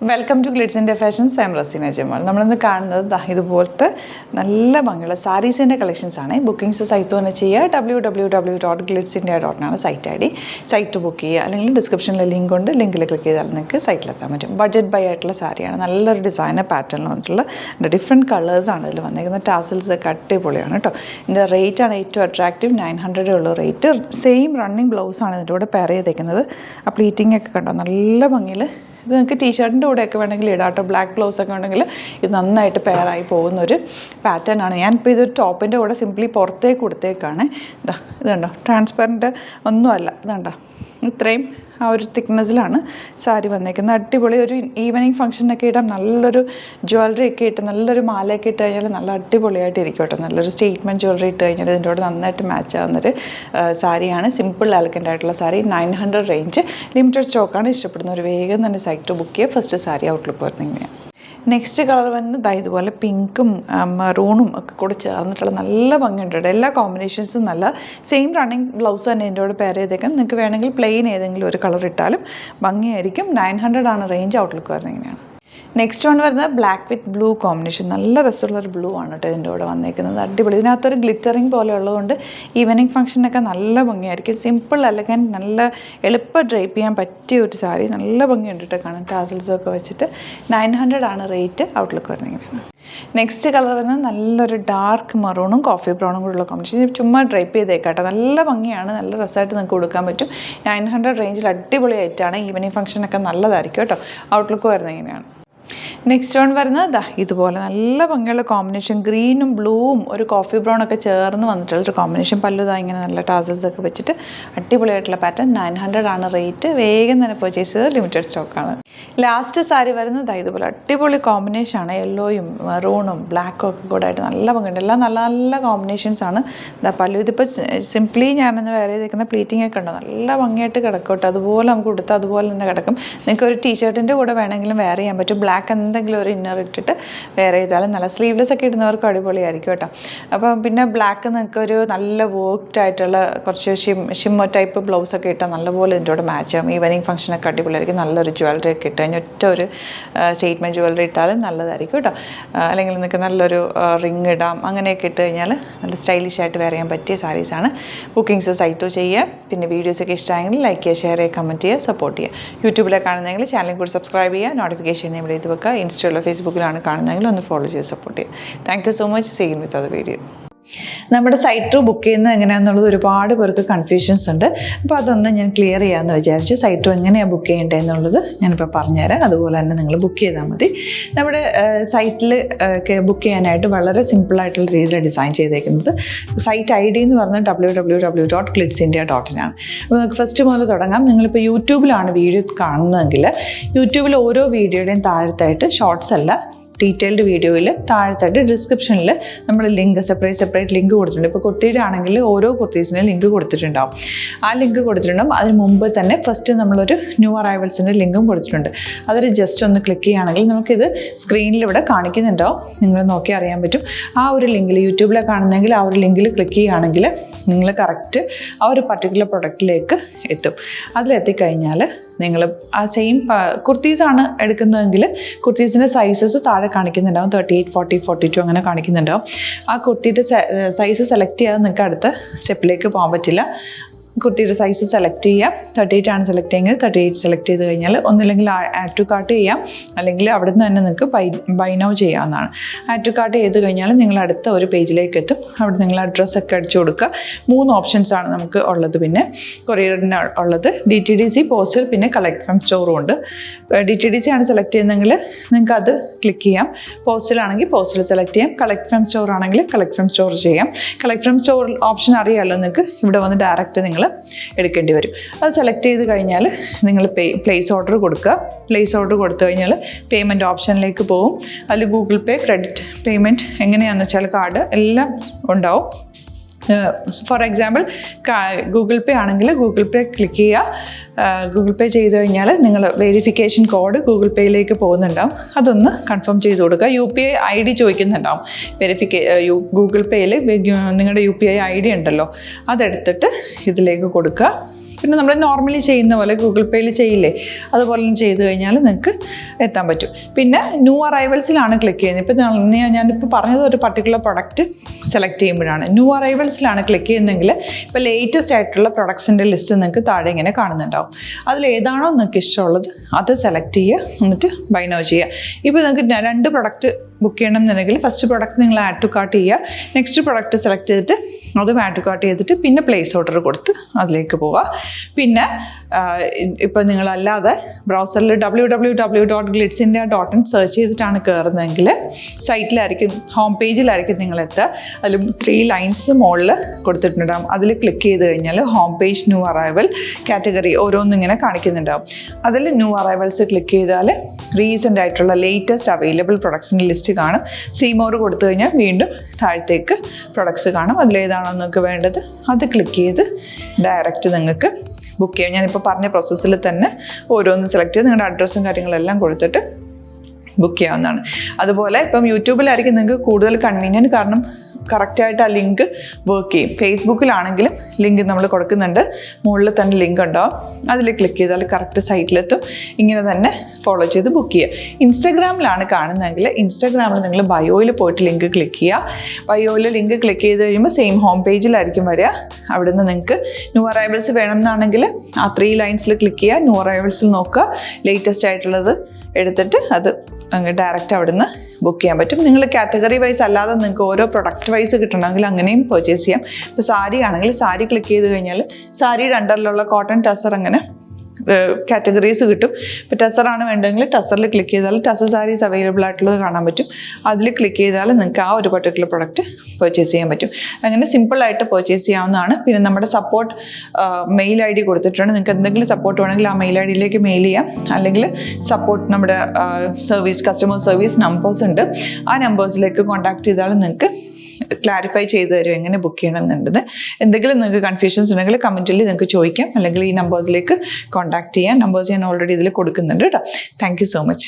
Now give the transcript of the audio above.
Welcome to Glitz India fashions. I am Razeena Jamal. നമ്മളിന്ന് കാണുന്നത് ഇതുപോലത്തെ നല്ല ഭംഗിയുള്ള സാരീസിൻ്റെ കളക്ഷൻസ് ആണ്. ബുക്കിംഗ്സ് സൈറ്റ് തന്നെ ചെയ്യുക. www.glitzindia.in ആണ് സൈറ്റ് ഐ ഡി. സൈറ്റ് ബുക്ക് ചെയ്യുക, അല്ലെങ്കിൽ ഡിസ്ക്രിപ്ഷനിലെ ലിങ്ക് ഉണ്ട്, ലിങ്കിൽ ക്ലിക്ക് ചെയ്താൽ നിങ്ങൾക്ക് സൈറ്റിലെത്താൻ പറ്റും. ബഡ്ജറ്റ് ബൈ ആയിട്ടുള്ള സാരിയാണ്. നല്ലൊരു ഡിസൈനർ പാറ്റേണിൽ വന്നിട്ടുള്ള ഡിഫറെൻറ്റ് കളേഴ്സാണ് ഇതിൽ വന്നിരിക്കുന്നത്. ടാസിൽസ് ഒക്കെ അടിപൊളിയാണ് കേട്ടോ. ഇതിൻ്റെ റേറ്റാണ് ഏറ്റവും അട്രാക്റ്റീവ്. 900 ഉള്ള റേറ്റ്. സെയിം റണ്ണിങ് ബ്ലൗസാണ് ഇതിൻ്റെ കൂടെ പെയർ ചെയ്തേക്കുന്നത്. ആ പ്ലീറ്റിംഗ് ഒക്കെ കണ്ടോ, നല്ല ഭംഗിയിൽ. ഇത് നിങ്ങൾക്ക് ടീഷർട്ടിൻ്റെ കൂടെയൊക്കെ വേണമെങ്കിൽ ഇടാം കേട്ടോ. ബ്ലാക്ക് ബ്ലൗസൊക്കെ ഉണ്ടെങ്കിൽ ഇത് നന്നായിട്ട് പെയറായി പോകുന്നൊരു പാറ്റേൺ ആണ്. ഞാനിപ്പോൾ ഇതൊരു ടോപ്പിൻ്റെ കൂടെ സിംപ്ലി പുറത്തേക്ക് കൊടുത്തേക്കാണ്. ഇത് കണ്ടോ, ട്രാൻസ്പെറൻറ്റ് ഒന്നുമല്ല. ഇത് കണ്ടോ, ഇത്രയും ആ ഒരു തിക്നെസ്സിലാണ് സാരി വന്നേക്കുന്നത്. അടിപൊളി. ഒരു ഈവനിങ് ഫംഗ്ഷനൊക്കെ ഇടാം. നല്ലൊരു ജ്വല്ലറി ഒക്കെ ഇട്ട്, നല്ലൊരു മാലയൊക്കെ ഇട്ട് കഴിഞ്ഞാൽ നല്ല അടിപൊളിയായിട്ട് ഇരിക്കും കേട്ടോ. നല്ലൊരു സ്റ്റേറ്റ്മെൻറ്റ് ജ്വല്ലറി ഇട്ട് കഴിഞ്ഞാൽ ഇതിൻ്റെ കൂടെ നന്നായിട്ട് മാച്ച് ആവുന്നൊരു സാരിയാണ്. സിമ്പിൾ എലഗൻ്റ് ആയിട്ടുള്ള സാരി. 900 റേഞ്ച്. ലിമിറ്റഡ് സ്റ്റോക്കാണ്. ഇഷ്ടപ്പെടുന്ന ഒരു വേഗം തന്നെ സൈറ്റ് ബുക്ക് ചെയ്യുക. ഫസ്റ്റ് സാരി ഔട്ട്ലുക്ക് വരുന്നത് ഇങ്ങനെയാണ്. നെക്സ്റ്റ് കളർ വന്നത് ഇതുപോലെ പിങ്കും മെറൂണും ഒക്കെ കൂടെ ചേർന്നിട്ടുള്ള നല്ല ഭംഗിയുണ്ട്. എല്ലാ കോമ്പിനേഷൻസും നല്ല സെയിം റണ്ണിങ് ബ്ലൗസ് തന്നെ ഇതിൻ്റെ കൂടെ പെയർ ചെയ്തേക്കാം. നിങ്ങൾക്ക് വേണമെങ്കിൽ പ്ലെയിൻ ഏതെങ്കിലും ഒരു കളർ ഇട്ടാലും ഭംഗിയായിരിക്കും. 900 ആണ് റേഞ്ച്. ഔട്ട്ലുക്ക് വരുന്നത് ഇങ്ങനെയാണ്. നെക്സ്റ്റ് വൺ വരുന്നത് ബ്ലാക്ക് വിത്ത് ബ്ലൂ കോമ്പിനേഷൻ. നല്ല രസമുള്ളൊരു ബ്ലൂ ആണ് കേട്ടോ ഇതിൻ്റെ കൂടെ വന്നേക്കുന്നത്. അടിപൊളി. ഇതിനകത്തൊരു ഗ്ലിറ്ററിങ് പോലെ ഉള്ളതുകൊണ്ട് ഈവനിങ് ഫംഗ്ഷനൊക്കെ നല്ല ഭംഗിയായിരിക്കും. സിമ്പിൾ എലഗൻറ്റ്, നല്ല എളുപ്പം ഡ്രൈപ്പ് ചെയ്യാൻ പറ്റിയ ഒരു സാരി. നല്ല ഭംഗിയുണ്ട് കേട്ടോ കാണാൻ. ടാസിൽസൊക്കെ വെച്ചിട്ട് 900 ആണ് റേറ്റ്. ഔട്ട്ലുക്ക് വരുന്നത്. നെക്സ്റ്റ് കളർ വരുന്നത് നല്ലൊരു ഡാർക്ക് മെറൂണും കോഫി ബ്രൗണും കൂടെയുള്ള കോമ്പിനേഷൻ. ചുമ്മാ ഡ്രൈപ്പ് ചെയ്തേക്കാട്ടോ. നല്ല ഭംഗിയാണ്. നല്ല രസമായിട്ട് നിങ്ങൾക്ക് കൊടുക്കാൻ പറ്റും. 900 റേഞ്ചിൽ അടിപൊളി ആയിട്ടാണ്. ഈവനിങ് ഫംഗ്ഷനൊക്കെ നല്ലതായിരിക്കും കേട്ടോ. ഔട്ട്ലുക്ക് വരുന്നത് ഇങ്ങനെയാണ്. നെക്സ്റ്റ് വൺ വരുന്നത് ഇതുപോലെ നല്ല ഭംഗിയുള്ള കോമ്പിനേഷൻ. ഗ്രീനും ബ്ലൂവും ഒരു കോഫി ബ്രൗൺ ഒക്കെ ചേർന്ന് വന്നിട്ടുള്ളൊരു കോമ്പിനേഷൻ. പല്ലുതാ ഇങ്ങനെ നല്ല ടാസൽസ് ഒക്കെ വെച്ചിട്ട് അടിപൊളിയായിട്ടുള്ള പാറ്റേൺ. 900 ആണ് റേറ്റ്. വേഗം തന്നെ പർച്ചേസ് ചെയ്ത് ലിമിറ്റഡ് സ്റ്റോക്കാണ്. ലാസ്റ്റ് സാരി വരുന്നത് ഇതുപോലെ അടിപൊളി കോമ്പിനേഷനാണ്. യെല്ലോയും മെറൂണും ബ്ലാക്കും ഒക്കെ കൂടെ ആയിട്ട് നല്ല ഭംഗിയുണ്ട്. എല്ലാം നല്ല നല്ല കോമ്പിനേഷൻസ് ആണ്. പല്ലു ഇതിപ്പോൾ സിംപ്ലി ഞാനൊന്ന് വേറെ ചെയ്തേക്കുന്ന പ്ലീറ്റിംഗ് ഒക്കെ ഉണ്ടോ, നല്ല ഭംഗിയായിട്ട് കിടക്കോട്ടെ. അതുപോലെ നമുക്ക് കൊടുത്താൽ അതുപോലെ തന്നെ കിടക്കും. നിങ്ങൾക്ക് ഒരു ടീഷർട്ടിൻ്റെ കൂടെ വേണമെങ്കിലും വെയർ ചെയ്യാൻ പറ്റും. ബ്ലാക്ക് എന്തെങ്കിലും ഒരു ഇന്നർ ഇട്ടിട്ട് വെയർ ചെയ്താലും നല്ല. സ്ലീവ്ലെസ് ഒക്കെ ഇടുന്നവർക്ക് അടിപൊളിയായിരിക്കും കേട്ടോ. അപ്പം പിന്നെ ബ്ലാക്ക് നിങ്ങൾക്കൊരു നല്ല വർക്ക്ഡ് ആയിട്ടുള്ള കുറച്ച് ഷിമ്മർ ടൈപ്പ് ബ്ലൗസൊക്കെ ഇട്ടാൽ നല്ലപോലെ ഇതിൻ്റെ കൂടെ മാച്ച് ആകും. ഈവനിങ് ഫംഗ്ഷനൊക്കെ അടിപൊളിയായിരിക്കും. നല്ലൊരു ജ്വല്ലറി ഒക്കെ ഇട്ട് കഴിഞ്ഞാൽ ഒറ്റ ഒരു സ്റ്റേറ്റ്മെൻറ്റ് ജ്വല്ലറി ഇട്ടാലും നല്ലതായിരിക്കും കേട്ടോ. അല്ലെങ്കിൽ നിങ്ങൾക്ക് നല്ലൊരു റിങ് ഇടാം. അങ്ങനെയൊക്കെ ഇട്ട് കഴിഞ്ഞാൽ നല്ല സ്റ്റൈലിഷ് ആയിട്ട് വെയർ ചെയ്യാൻ പറ്റിയ സാരീസാണ്. ബുക്കിംഗ്സ് സൈറ്റോ ചെയ്യുക. പിന്നെ വീഡിയോസൊക്കെ ഇഷ്ടമായെങ്കിൽ ലൈക്ക് ചെയ്യുക, ഷെയർ ചെയ്യുക, കമൻറ്റ് ചെയ്യുക, സപ്പോർട്ട് ചെയ്യുക. യൂട്യൂബിലെ കാണുന്നതെങ്കിൽ ചാനലിൽ കൂടി സബ്സ്ക്രൈബ് ചെയ്യുക. നോട്ടിഫിക്കേഷൻ എനേബിൾ ചെയ്ത് വെക്കുക. ഇൻസ്റ്റയിലോ ഫേസ്ബുക്കിലാണ് കാണുന്നതെങ്കിൽ ഒന്ന് ഫോളോ ചെയ്ത് സപ്പോർട്ട് ചെയ്യുക. Thank you so much. See you with other video. നമ്മുടെ സൈറ്റ് ബുക്ക് ചെയ്യുന്നത് എങ്ങനെയാണെന്നുള്ളത് ഒരുപാട് പേർക്ക് കൺഫ്യൂഷൻസ് ഉണ്ട്. അപ്പോൾ അതൊന്ന് ഞാൻ ക്ലിയർ ചെയ്യാമെന്ന് വിചാരിച്ചു. സൈറ്റ് എങ്ങനെയാണ് ബുക്ക് ചെയ്യേണ്ടത് എന്നുള്ളത് ഞാനിപ്പോൾ പറഞ്ഞുതരാം. അതുപോലെ തന്നെ നിങ്ങൾ ബുക്ക് ചെയ്താൽ മതി. നമ്മുടെ സൈറ്റിൽ ബുക്ക് ചെയ്യാനായിട്ട് വളരെ സിമ്പിളായിട്ടുള്ള രീതിയിൽ ഡിസൈൻ ചെയ്തേക്കുന്നത്. സൈറ്റ് ഐ ഡി എന്ന് പറഞ്ഞാൽ www.glitzindia.in ആണ്. അപ്പോൾ നമുക്ക് ഫസ്റ്റ് മുതൽ തുടങ്ങാം. നിങ്ങളിപ്പോൾ യൂട്യൂബിലാണ് വീഡിയോ കാണുന്നതെങ്കിൽ യൂട്യൂബിൽ ഓരോ വീഡിയോയുടെയും താഴത്തായിട്ട് ഷോർട്സ് അല്ല, ഡീറ്റെയിൽഡ് വീഡിയോയിൽ താഴത്തായിട്ട് ഡിസ്ക്രിപ്ഷനിൽ നമ്മൾ ലിങ്ക് സെപ്പറേറ്റ് ലിങ്ക് കൊടുത്തിട്ടുണ്ട്. ഇപ്പോൾ കുർത്തിയുടെ ആണെങ്കിൽ ഓരോ കുർത്തീസിനും ലിങ്ക് കൊടുത്തിട്ടുണ്ടാവും. ആ ലിങ്ക് കൊടുത്തിട്ടുണ്ടാവും. അതിന് മുമ്പ് തന്നെ ഫസ്റ്റ് നമ്മളൊരു ന്യൂ അറൈവൽസിൻ്റെ ലിങ്കും കൊടുത്തിട്ടുണ്ട്. അതൊരു ജസ്റ്റ് ഒന്ന് ക്ലിക്ക് ചെയ്യുകയാണെങ്കിൽ നമുക്കിത് സ്ക്രീനിൽ ഇവിടെ കാണിക്കുന്നുണ്ടാവും. നിങ്ങൾ നോക്കി അറിയാൻ പറ്റും. ആ ഒരു ലിങ്കിൽ യൂട്യൂബിലെ കാണുന്നെങ്കിൽ ആ ഒരു ലിങ്കിൽ ക്ലിക്ക് ചെയ്യുകയാണെങ്കിൽ നിങ്ങൾ കറക്റ്റ് ആ ഒരു പർട്ടിക്കുലർ പ്രൊഡക്റ്റിലേക്ക് എത്തും. അതിലെത്തിക്കഴിഞ്ഞാൽ നിങ്ങൾ ആ സെയിം കുർത്തീസാണ് എടുക്കുന്നതെങ്കിൽ കുർത്തീസിൻ്റെ സൈസസ് താഴെ കാണിക്കുന്നുണ്ടാവും. 38, 40, 42 അങ്ങനെ കാണിക്കുന്നുണ്ടാവും. ആ കുർത്തിയുടെ സൈസ് സെലക്ട് ചെയ്യാതെ നിങ്ങൾക്ക് അടുത്ത സ്റ്റെപ്പിലേക്ക് പോകാൻ പറ്റില്ല. കുർത്തിയുടെ സൈസ് സെലക്ട് ചെയ്യാം. 38 ആണ് സെലക്ട് ചെയ്യുന്നത്. 38 സെലക്ട് ചെയ്ത് കഴിഞ്ഞാൽ ഒന്നില്ലെങ്കിൽ ആഡ് ടു കാർട്ട് ചെയ്യാം, അല്ലെങ്കിൽ അവിടെ നിന്ന് തന്നെ നിങ്ങൾക്ക് ബൈ നൗ ചെയ്യാവുന്നതാണ്. ആഡ് ടു കാർട്ട് ചെയ്ത് കഴിഞ്ഞാൽ നിങ്ങൾ അടുത്ത ഒരു പേജിലേക്ക് എത്തും. അവിടെ നിങ്ങൾ അഡ്രസ്സൊക്കെ അടിച്ചു കൊടുക്കുക. 3 ഓപ്ഷൻസാണ് നമുക്ക് ഉള്ളത്. പിന്നെ കൊറിയറിന് ഉള്ളത് DTDC, പോസ്റ്റൽ, പിന്നെ കളക്ട് ഫ്രം സ്റ്റോറും ഉണ്ട്. DTDC ആണ് സെലക്ട് ചെയ്യുന്നതെങ്കിൽ നിങ്ങൾക്ക് അത് ക്ലിക്ക് ചെയ്യാം. പോസ്റ്റലാണെങ്കിൽ പോസ്റ്റൽ സെലക്ട് ചെയ്യാം. കളക്ട് ഫ്രം സ്റ്റോർ ആണെങ്കിൽ കളക്ട് ഫ്രം സ്റ്റോർ ചെയ്യാം. കളക്ട് ഫ്രം സ്റ്റോർ ഓപ്ഷൻ അറിയാമല്ലോ നിങ്ങൾക്ക്. ഇവിടെ വന്ന് ഡയറക്റ്റ് നിങ്ങൾ എടുക്കേണ്ടി വരും. അത് സെലക്ട് ചെയ്ത് കഴിഞ്ഞാൽ നിങ്ങൾ പ്ലേസ് ഓർഡർ കൊടുക്കുക. പ്ലേസ് ഓർഡർ കൊടുത്തു കഴിഞ്ഞാൽ പേയ്മെൻറ്റ് ഓപ്ഷനിലേക്ക് പോകും. അതിൽ ഗൂഗിൾ പേ, ക്രെഡിറ്റ് പേയ്മെൻറ്റ് എങ്ങനെയാണെന്ന് വെച്ചാൽ കാർഡ് എല്ലാം ഉണ്ടാവും. ഫോർ എക്സാമ്പിൾ ഗൂഗിൾ പേ ആണെങ്കിൽ ഗൂഗിൾ പേ ക്ലിക്ക് ചെയ്യുക. ഗൂഗിൾ പേ ചെയ്ത് കഴിഞ്ഞാൽ നിങ്ങൾ വെരിഫിക്കേഷൻ കോഡ് ഗൂഗിൾ പേയിലേക്ക് പോകുന്നുണ്ടാവും. അതൊന്ന് കൺഫേം ചെയ്ത് കൊടുക്കുക. UPI ID ചോദിക്കുന്നുണ്ടാവും. ഗൂഗിൾ പേയിൽ നിങ്ങളുടെ UPI ID ഉണ്ടല്ലോ, അതെടുത്തിട്ട് ഇതിലേക്ക് കൊടുക്കുക. പിന്നെ നമ്മൾ നോർമലി ചെയ്യുന്ന പോലെ ഗൂഗിൾ പേയിൽ ചെയ്യില്ലേ, അതുപോലെ ചെയ്ത് കഴിഞ്ഞാൽ നിങ്ങൾക്ക് എത്താൻ പറ്റും. പിന്നെ ന്യൂ അറൈവൽസിലാണ് ക്ലിക്ക് ചെയ്യുന്നത്. ഇപ്പം ഞാനിപ്പോൾ പറഞ്ഞത് ഒരു പർട്ടിക്കുലർ പ്രൊഡക്റ്റ് സെലക്ട് ചെയ്യുമ്പോഴാണ്. ന്യൂ അറൈവൽസിലാണ് ക്ലിക്ക് ചെയ്യുന്നതെങ്കിൽ ഇപ്പോൾ ലേറ്റസ്റ്റ് ആയിട്ടുള്ള പ്രൊഡക്ട്സിൻ്റെ ലിസ്റ്റ് നിങ്ങൾക്ക് താഴെ ഇങ്ങനെ കാണുന്നുണ്ടാവും. അതിൽ ഏതാണോ നിങ്ങൾക്ക് ഇഷ്ടമുള്ളത് അത് സെലക്ട് ചെയ്യുക, എന്നിട്ട് ബൈ നൗ ചെയ്യുക. ഇപ്പോൾ നിങ്ങൾക്ക് 2 പ്രൊഡക്റ്റ് ബുക്ക് ചെയ്യണം എന്നുണ്ടെങ്കിൽ ഫസ്റ്റ് പ്രൊഡക്റ്റ് നിങ്ങൾ ആഡ് ടു കാർട്ട് ചെയ്യുക, നെക്സ്റ്റ് പ്രൊഡക്റ്റ് സെലക്ട് ചെയ്തിട്ട് അതും ആഡ് ടു കാർട്ട് ചെയ്തിട്ട് പിന്നെ പ്ലേസ് ഓർഡർ കൊടുത്ത് അതിലേക്ക് പോവുക. പിന്നെ ഇപ്പോൾ നിങ്ങളല്ലാതെ ബ്രൗസറിൽ www.glitzindia.in സെർച്ച് ചെയ്തിട്ടാണ് കയറുന്നതെങ്കിൽ സൈറ്റിലായിരിക്കും, ഹോം പേജിലായിരിക്കും നിങ്ങളെത്തുക. അതിൽ 3 ലൈൻസ് മുകളിൽ കൊടുത്തിട്ടുണ്ടാകും. അതിൽ ക്ലിക്ക് ചെയ്ത് കഴിഞ്ഞാൽ home page, new arrival, category ഓരോന്നും ഇങ്ങനെ കാണിക്കുന്നുണ്ടാവും. അതിൽ ന്യൂ അറൈവൽസ് ക്ലിക്ക് ചെയ്താൽ റീസെൻ്റ് ആയിട്ടുള്ള ലേറ്റസ്റ്റ് അവൈലബിൾ പ്രൊഡക്ട്സിൻ്റെ ലിസ്റ്റ് കാണും. സീമോർ കൊടുത്തു കഴിഞ്ഞാൽ വീണ്ടും താഴത്തേക്ക് പ്രൊഡക്ട്സ് കാണും. അതിലേതാണോ നിങ്ങൾക്ക് വേണ്ടത് അത് ക്ലിക്ക് ചെയ്ത് ഡയറക്റ്റ് നിങ്ങൾക്ക് ബുക്ക് ചെയ്യാം. ഞാനിപ്പോൾ പറഞ്ഞ പ്രോസസ്സിൽ തന്നെ ഓരോന്ന് സെലക്ട് ചെയ്ത് നിങ്ങളുടെ അഡ്രസ്സും കാര്യങ്ങളെല്ലാം കൊടുത്തിട്ട് ബുക്ക് ചെയ്യാവുന്നതാണ്. അതുപോലെ ഇപ്പം യൂട്യൂബിലായിരിക്കും നിങ്ങൾക്ക് കൂടുതൽ കൺവീനിയൻറ്റ്, കാരണം കറക്റ്റായിട്ട് ആ ലിങ്ക് വർക്ക് ചെയ്യും. ഫേസ്ബുക്കിലാണെങ്കിലും ലിങ്ക് നമ്മൾ കൊടുക്കുന്നുണ്ട്, മുകളിൽ തന്നെ ലിങ്ക് ഉണ്ടാവും. അതിൽ ക്ലിക്ക് ചെയ്താൽ കറക്റ്റ് സൈറ്റിലെത്തും. ഇങ്ങനെ തന്നെ ഫോളോ ചെയ്ത് ബുക്ക് ചെയ്യുക. ഇൻസ്റ്റാഗ്രാമിലാണ് കാണുന്നതെങ്കിൽ ഇൻസ്റ്റാഗ്രാമിൽ നിങ്ങൾ ബയോയിൽ പോയിട്ട് ലിങ്ക് ക്ലിക്ക് ചെയ്യുക. ബയോയിൽ ലിങ്ക് ക്ലിക്ക് ചെയ്ത് കഴിയുമ്പോൾ സെയിം ഹോം പേജിലായിരിക്കും വരിക. അവിടുന്ന് നിങ്ങൾക്ക് ന്യൂ അറൈവൽസ് വേണം എന്നാണെങ്കിൽ ആ 3 ലൈൻസിൽ ക്ലിക്ക് ചെയ്യുക, ന്യൂ അറൈവൽസിൽ നോക്കുക, ലേറ്റസ്റ്റ് ആയിട്ടുള്ളത് എടുത്തിട്ട് അത് അങ്ങ് ഡയറക്റ്റ് അവിടുന്ന് ബുക്ക് ചെയ്യാൻ പറ്റും. നിങ്ങൾ കാറ്റഗറി വൈസ് അല്ലാതെ നിങ്ങൾക്ക് ഓരോ പ്രൊഡക്റ്റ് വൈസ് കിട്ടണമെങ്കിൽ അങ്ങനെയും പർച്ചേസ് ചെയ്യാം. ഇപ്പോൾ സാരി ആണെങ്കിൽ സാരി ക്ലിക്ക് ചെയ്ത് കഴിഞ്ഞാൽ സാരിയുടെ അണ്ടറിലുള്ള കോട്ടൺ ടസർ അങ്ങനെ കാറ്റഗറീസ് കിട്ടും. ഇപ്പോൾ ടസറാണ് വേണ്ടതെങ്കിൽ ടസറിൽ ക്ലിക്ക് ചെയ്താൽ ടസർ സാരീസ് അവൈലബിൾ ആയിട്ടുള്ളത് കാണാൻ പറ്റും. അതിൽ ക്ലിക്ക് ചെയ്താൽ നിങ്ങൾക്ക് ആ ഒരു പർട്ടിക്കുലർ പ്രൊഡക്റ്റ് പർച്ചേസ് ചെയ്യാൻ പറ്റും. അങ്ങനെ സിമ്പിളായിട്ട് പർച്ചേസ് ചെയ്യാവുന്നതാണ്. പിന്നെ നമ്മുടെ സപ്പോർട്ട് മെയിൽ ID കൊടുത്തിട്ടുണ്ട്. നിങ്ങൾക്ക് എന്തെങ്കിലും സപ്പോർട്ട് വേണമെങ്കിൽ ആ മെയിൽ IDയിലേക്ക് മെയിൽ ചെയ്യാം. അല്ലെങ്കിൽ സപ്പോർട്ട് നമ്മുടെ കസ്റ്റമർ സർവീസ് നമ്പേഴ്സ് ഉണ്ട്, ആ നമ്പേഴ്സിലേക്ക് കോൺടാക്ട് ചെയ്താൽ നിങ്ങൾക്ക് ക്ലാരിഫൈ ചെയ്ത് തരും എങ്ങനെ ബുക്ക് ചെയ്യണം എന്നുള്ളത്. എന്തെങ്കിലും നിങ്ങൾക്ക് കൺഫ്യൂഷൻസ് ഉണ്ടെങ്കിൽ കമൻറ്റിൽ നിങ്ങൾക്ക് ചോദിക്കാം, അല്ലെങ്കിൽ ഈ നമ്പേഴ്സിലേക്ക് കോൺടാക്ട് ചെയ്യാം. നമ്പേഴ്സ് ഞാൻ ഓൾറെഡി ഇതിൽ കൊടുക്കുന്നുണ്ട് കേട്ടോ. Thank you so much.